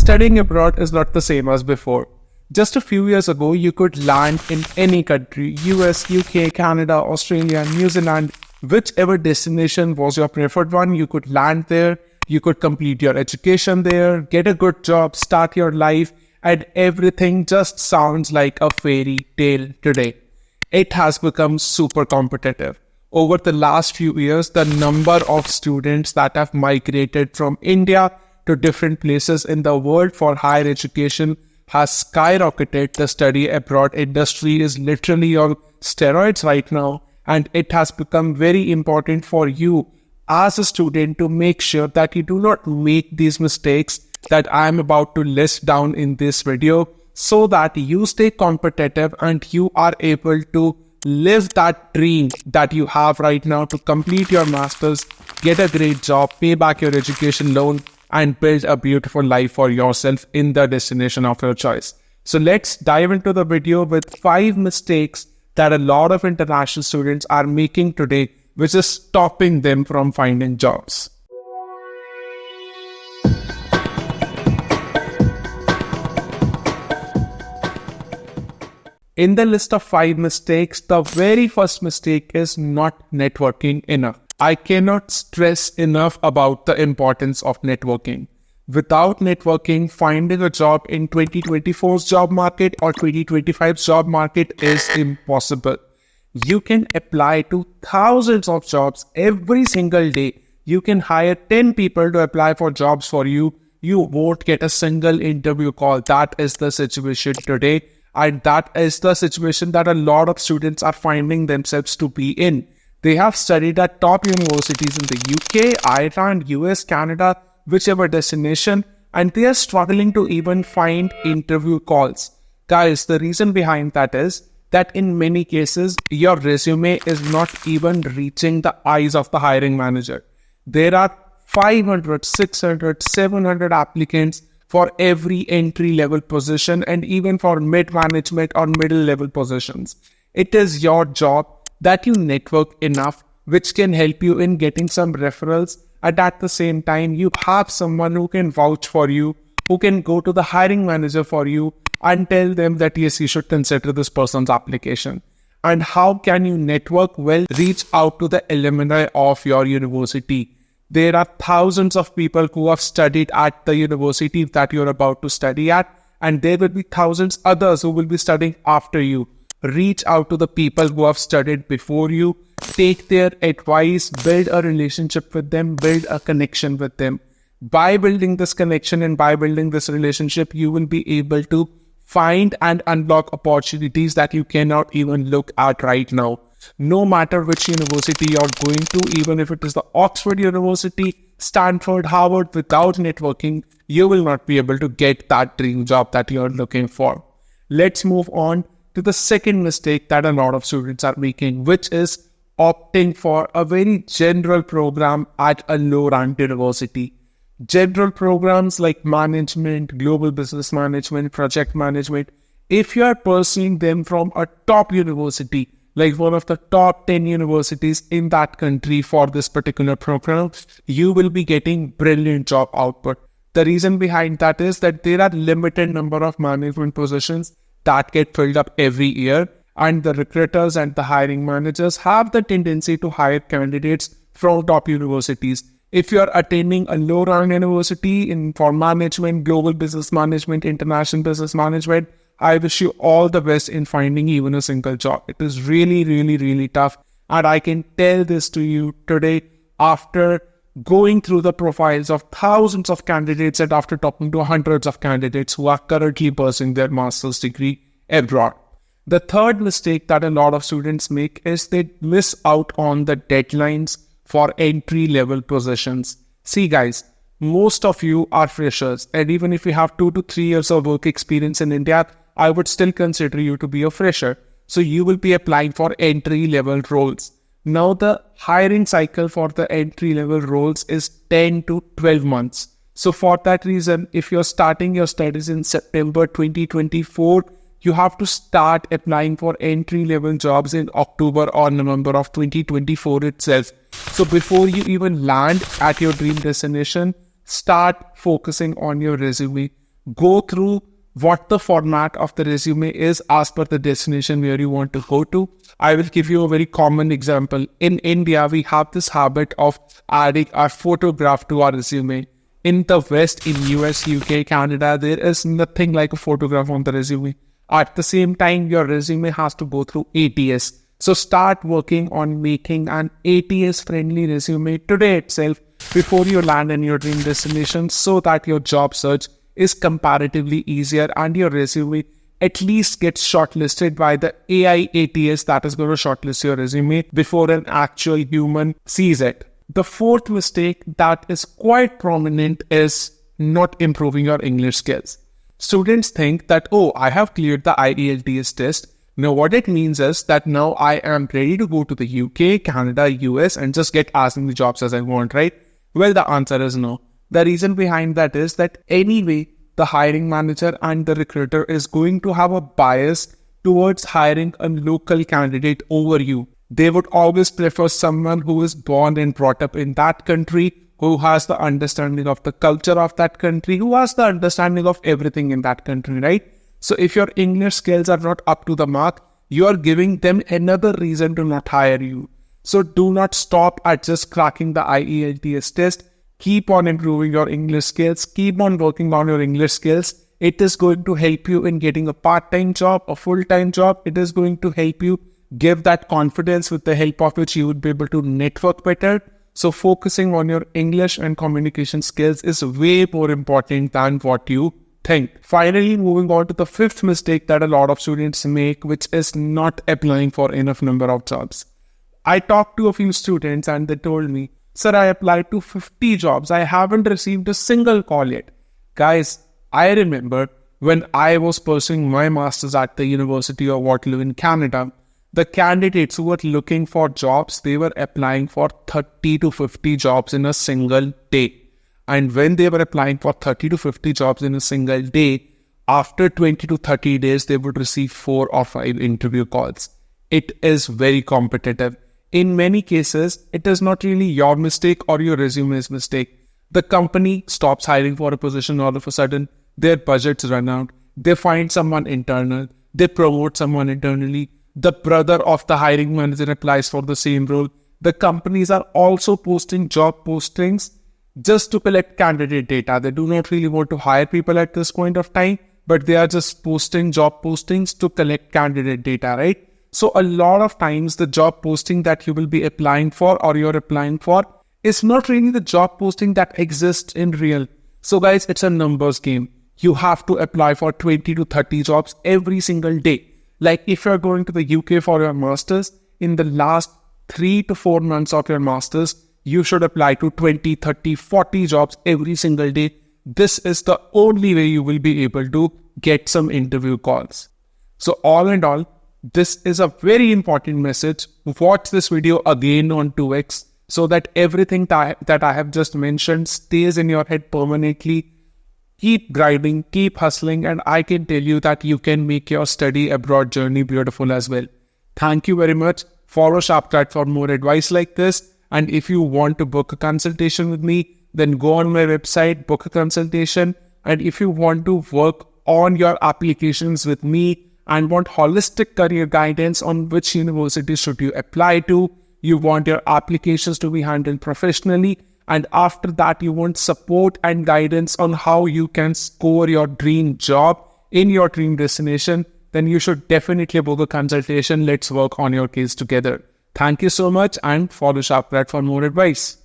studying abroad is not the same as before. Just a few years ago, you could land in any country, US, UK, Canada, Australia, New Zealand, whichever destination was your preferred one, you could land there, you could complete your education there, get a good job, start your life, and everything just sounds like a fairy tale today. It has become super competitive. Over the last few years, the number of students that have migrated from India to different places in the world for higher education has skyrocketed. The study abroad industry is literally on steroids right now, and it has become very important for you as a student to make sure that you do not make these mistakes that I am about to list down in this video, so that you stay competitive and you are able to live that dream that you have right now to complete your masters, get a great job, pay back your education loan, and build a beautiful life for yourself in the destination of your choice. So let's dive into the video with 5 mistakes that a lot of international students are making today, which is stopping them from finding jobs. In the list of 5 mistakes, the very first mistake is not networking enough. I cannot stress enough about the importance of networking. Without networking, finding a job in 2024's job market or 2025's job market is impossible. You can apply to thousands of jobs every single day. You can hire 10 people to apply for jobs for you. You won't get a single interview call. That is the situation today. And that is the situation that a lot of students are finding themselves to be in. They have studied at top universities in the UK, Ireland, US, Canada, whichever destination, and they are struggling to even find interview calls. Guys, the reason behind that is that in many cases, your resume is not even reaching the eyes of the hiring manager. There are 500, 600, 700 applicants for every entry-level position and even for mid-management or middle-level positions. It is your job that you network enough, which can help you in getting some referrals, and at the same time, you have someone who can vouch for you, who can go to the hiring manager for you and tell them that yes, you should consider this person's application. And how can you network? Well, reach out to the alumni of your university. There are thousands of people who have studied at the university that you're about to study at, and there will be thousands others who will be studying after you. Reach out to the people who have studied before you, take their advice, build a relationship with them, build a connection with them. By building this connection and by building this relationship, you will be able to find and unlock opportunities that you cannot even look at right now. No matter which university you're going to, even if it is the Oxford University, Stanford, Harvard, without networking, you will not be able to get that dream job that you're looking for. Let's move on to the second mistake that a lot of students are making, which is opting for a very general program at a low-ranked university. General programs like management, global business management, project management, if you are pursuing them from a top university, like one of the top 10 universities in that country for this particular program, you will be getting brilliant job output. The reason behind that is that there are limited number of management positions that get filled up every year, and the recruiters and the hiring managers have the tendency to hire candidates from top universities. If you are attending a low-ranked university for management, global business management, international business management, I wish you all the best in finding even a single job. It is really, really, really tough. And I can tell this to you today after going through the profiles of thousands of candidates and after talking to hundreds of candidates who are currently pursuing their master's degree abroad. The third mistake that a lot of students make is they miss out on the deadlines for entry-level positions. See guys, most of you are freshers, and even if you have 2 to 3 years of work experience in India, I would still consider you to be a fresher. So you will be applying for entry-level roles. Now the hiring cycle for the entry-level roles is 10 to 12 months. So for that reason, if you're starting your studies in September 2024, you have to start applying for entry-level jobs in October or November of 2024 itself. So before you even land at your dream destination, start focusing on your resume. go through what the format of the resume is as per the destination where you want to go to. I will give you a very common example. In India, we have this habit of adding our photograph to our resume. In the West, in US, UK, Canada, there is nothing like a photograph on the resume. At the same time, your resume has to go through ATS. So start working on making an ATS friendly resume today itself before you land in your dream destination, so that your job search is comparatively easier and your resume at least gets shortlisted by the AI ATS that is going to shortlist your resume before an actual human sees it. The fourth mistake that is quite prominent is not improving your English skills. Students think that, oh, I have cleared the IELTS test. Now what it means is that now I am ready to go to the UK, Canada, US and just get as many jobs as I want, right? Well, the answer is no. The reason behind that is that anyway, the hiring manager and the recruiter is going to have a bias towards hiring a local candidate over you. They would always prefer someone who is born and brought up in that country, who has the understanding of the culture of that country, who has the understanding of everything in that country, right? So if your English skills are not up to the mark, you are giving them another reason to not hire you. So do not stop at just cracking the IELTS test. Keep on improving your English skills. Keep on working on your English skills. It is going to help you in getting a part-time job, a full-time job. It is going to help you give that confidence with the help of which you would be able to network better. So focusing on your English and communication skills is way more important than what you think. Finally, moving on to the fifth mistake that a lot of students make, which is not applying for enough number of jobs. I talked to a few students and they told me, sir, I applied to 50 jobs. I haven't received a single call yet. Guys, I remember when I was pursuing my master's at the University of Waterloo in Canada, the candidates who were looking for jobs, they were applying for 30 to 50 jobs in a single day. And when they were applying for 30 to 50 jobs in a single day, after 20 to 30 days, they would receive 4 or 5 interview calls. It is very competitive. In many cases, it is not really your mistake or your resume's mistake. The company stops hiring for a position all of a sudden. Their budgets run out. They find someone internal. They promote someone internally. The brother of the hiring manager applies for the same role. The companies are also posting job postings just to collect candidate data. They do not really want to hire people at this point of time, but they are just posting job postings to collect candidate data, right? So a lot of times the job posting that you will be applying for or you're applying for is not really the job posting that exists in real. So guys, it's a numbers game. You have to apply for 20 to 30 jobs every single day. Like if you're going to the UK for your master's, in the last 3 to 4 months of your master's, you should apply to 20, 30, 40 jobs every single day. This is the only way you will be able to get some interview calls. So all in all, this is a very important message. Watch this video again on 2x so that everything that I have just mentioned stays in your head permanently. Keep grinding, keep hustling, and I can tell you that you can make your study abroad journey beautiful as well. Thank you very much. Follow SharpChat for more advice like this. And if you want to book a consultation with me, then go on my website, book a consultation. And if you want to work on your applications with me and want holistic career guidance on which university should you apply to, you want your applications to be handled professionally, and after that you want support and guidance on how you can score your dream job in your dream destination, then you should definitely book a consultation. Let's work on your case together. Thank you so much and follow SharpChat for more advice.